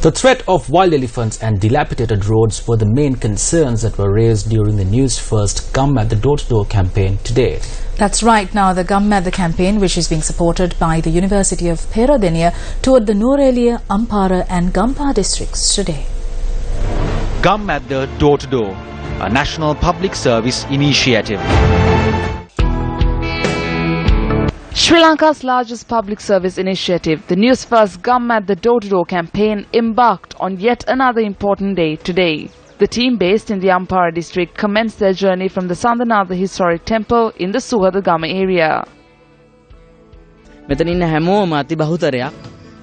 The threat of wild elephants and dilapidated roads were the main concerns that were raised during the News First Come at the Door-to-Door campaign today. That's right. Now the Come at the campaign, which is being supported by the University of Peradeniya, toured the Nuwara, Ampara and Gampa districts today. Come at the Door-to-Door, a national public service initiative. Sri Lanka's largest public service initiative, the Newsfirst Come at the Door-to-Door campaign, embarked on yet another important day today. The team based in the Ampara district commenced their journey from the Sandanatha historic temple in the Suhadagama area.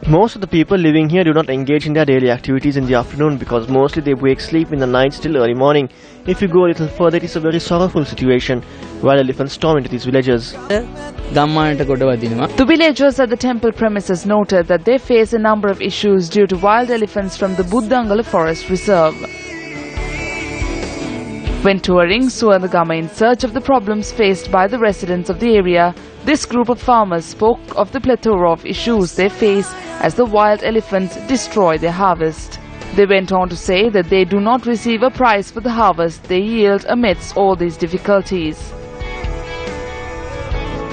Most of the people living here do not engage in their daily activities in the afternoon because mostly they break sleep in the night till early morning. If you go a little further, it is a very sorrowful situation. Wild elephants storm into these villages. The villagers at the temple premises noted that they face a number of issues due to wild elephants from the Buddangala Forest Reserve. When touring Suhadagama in search of the problems faced by the residents of the area, this group of farmers spoke of the plethora of issues they face as the wild elephants destroy their harvest. They went on to say that they do not receive a price for the harvest they yield amidst all these difficulties.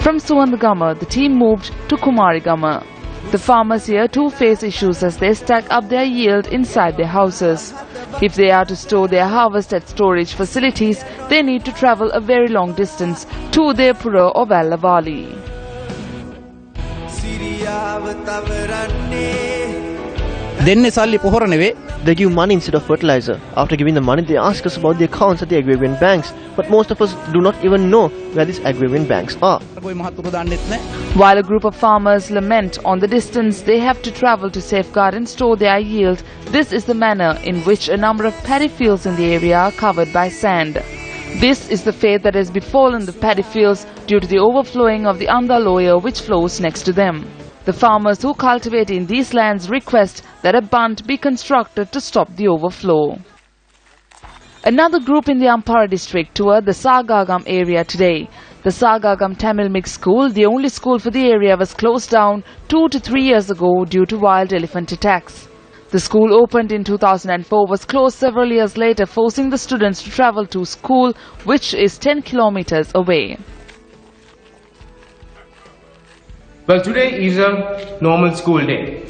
From Suhadagama, the team moved to Kumarigama. The farmers here too face issues as they stack up their yield inside their houses. If they are to store their harvest at storage facilities, they need to travel a very long distance to Udayapura or Vallavali. They give money instead of fertilizer. After giving the money, they ask us about the accounts at the agrarian banks. But most of us do not even know where these agrarian banks are. While a group of farmers lament on the distance they have to travel to safeguard and store their yield, this is the manner in which a number of paddy fields in the area are covered by sand. This is the fate that has befallen the paddy fields due to the overflowing of the Andaloya which flows next to them. The farmers who cultivate in these lands request that a bund be constructed to stop the overflow. Another group in the Ampara district toured the Sagagam area today. The Sagagam Tamil Mixed School, the only school for the area, was closed down 2 to 3 years ago due to wild elephant attacks. The school opened in 2004 was closed several years later, forcing the students to travel to school, which is 10 kilometers away. Well, today is a normal school day,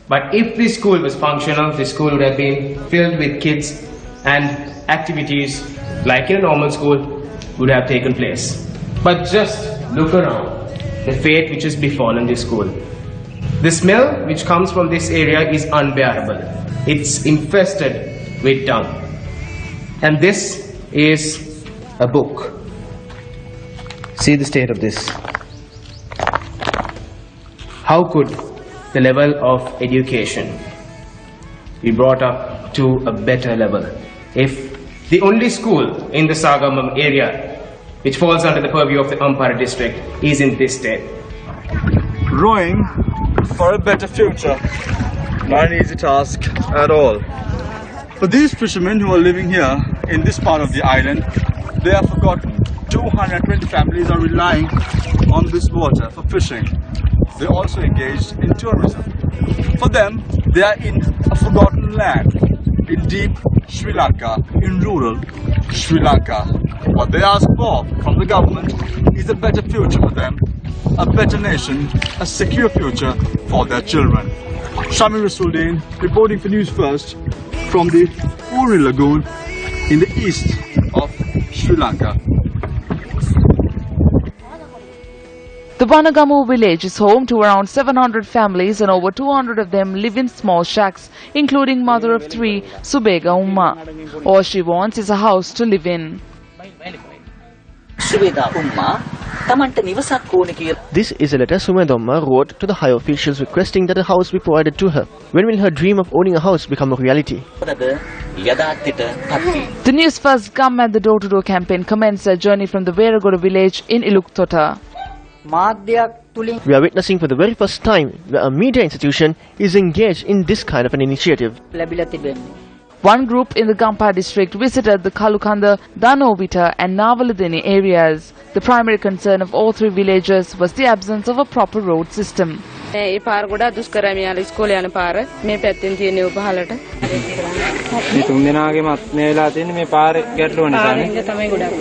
but if this school was functional, this school would have been filled with kids and activities like in a normal school would have taken place. But just look around, the fate which has befallen this school. The smell which comes from this area is unbearable. It's infested with dung. And this is a book. See the state of this. How could the level of education be brought up to a better level if the only school in the Sagamam area which falls under the purview of the Ampara district is in this state? Rowing for a better future, not an easy task at all. For these fishermen who are living here in this part of the island, they have forgotten. 220 families are relying on this water for fishing. They also engaged in tourism. For them, they are in a forgotten land, in deep Sri Lanka, in rural Sri Lanka. What they ask for from the government is a better future for them, a better nation, a secure future for their children. Shamir Rasuldin reporting for News First from the Uri Lagoon in the east of Sri Lanka. The Vanagamu village is home to around 700 families and over 200 of them live in small shacks, including mother of 3, Subega Umma. All she wants is a house to live in. This is a letter Sumeda Umma wrote to the high officials requesting that a house be provided to her. When will her dream of owning a house become a reality? The Newsfirst Come at the Door-to-Door campaign commenced their journey from the Veragoda village in Iluktota. We are witnessing for the very first time where a media institution is engaged in this kind of an initiative. One group in the Gampa district visited the Kalukanda, Danovita and Navaladini areas. The primary concern of all 3 villages was the absence of a proper road system. ඒ පාර ගොඩ දුෂ්කරයි මෙයාලා ඉස්කෝලේ යන පාර. මේ පැත්තෙන් තියෙන උපහලට. මේ තුන් දෙනාගේම මේ වෙලා තියෙන්නේ මේ පාරේ ගැටලුව නිසානේ. තමයි ගොඩක්.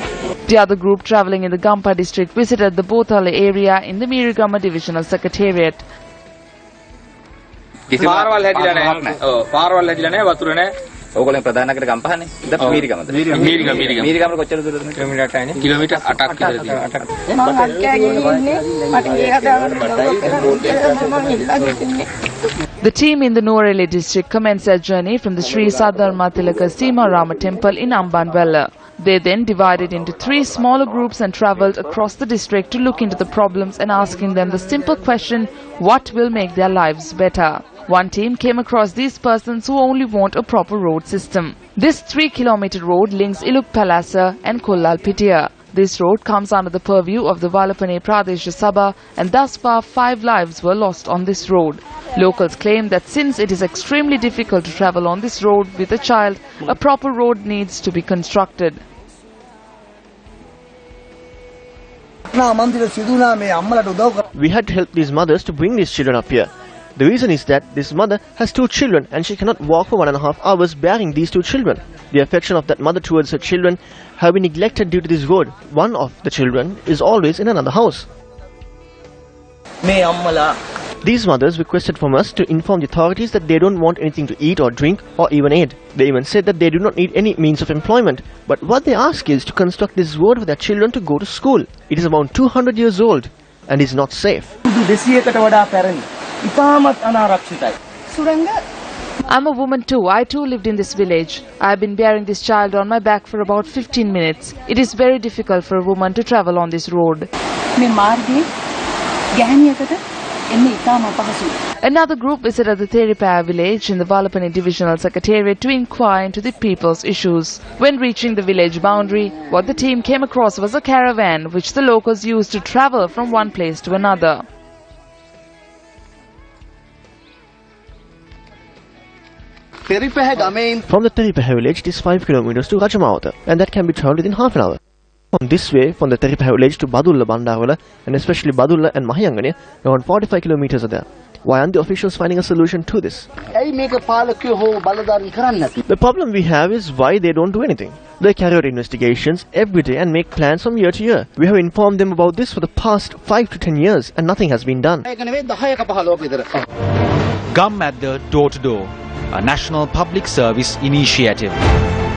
The other group travelling in the Gampa district visited the Bothala area in the Mirigama divisional secretariat. පාරවල් හැදිලා නැහැ. ඔව් පාරවල් හැදිලා නැහැ වතුර නැහැ. ඕගොල්ලෝ ප්‍රධාන නගර ගම්පහනේ. දැන් මීරිගමද? මීරිගම කොච්චර දුරද? කිලෝමීටර් 8යිනේ. කිලෝමීටර් 8ක් විතර තියෙනවා. The team in the Norele district commenced their journey from the Sri Sadharma Tilaka Sima Rama temple in Ambanwala. They then divided into 3 smaller groups and travelled across the district to look into the problems and asking them the simple question, what will make their lives better? One team came across these persons who only want a proper road system. This 3-kilometer road links Iluk Palasa and Kollalpitia. This road comes under the purview of the Valapane Pradesh Sabha, and thus far 5 lives were lost on this road. Locals claim that since it is extremely difficult to travel on this road with a child, a proper road needs to be constructed. We had to help these mothers to bring these children up here. The reason is that this mother has 2 children and she cannot walk for 1.5 hours bearing these 2 children. The affection of that mother towards her children have been neglected due to this road. One of the children is always in another house. These mothers requested from us to inform the authorities that they don't want anything to eat or drink or even aid. They even said that they do not need any means of employment. But what they ask is to construct this road for their children to go to school. It is around 200 years old and is not safe. I'm a woman too. I too lived in this village. I have been bearing this child on my back for about 15 minutes. It is very difficult for a woman to travel on this road. Another group visited the Theripaya village in the Valapane divisional secretariat to inquire into the people's issues. When reaching the village boundary, what the team came across was a caravan which the locals used to travel from one place to another. From the Theripaya village, it is 5 kilometers to Rajamawata, and that can be travelled within half an hour. On this way, from the Theripaya village to Badulla Bandarwala, and especially Badulla and Mahayangane, around 45 kilometers are there. Why aren't the officials finding a solution to this? The problem we have is why they don't do anything. They carry out investigations every day and make plans from year to year. We have informed them about this for the past 5 to 10 years and nothing has been done. Gum at the door-to-door, a national public service initiative.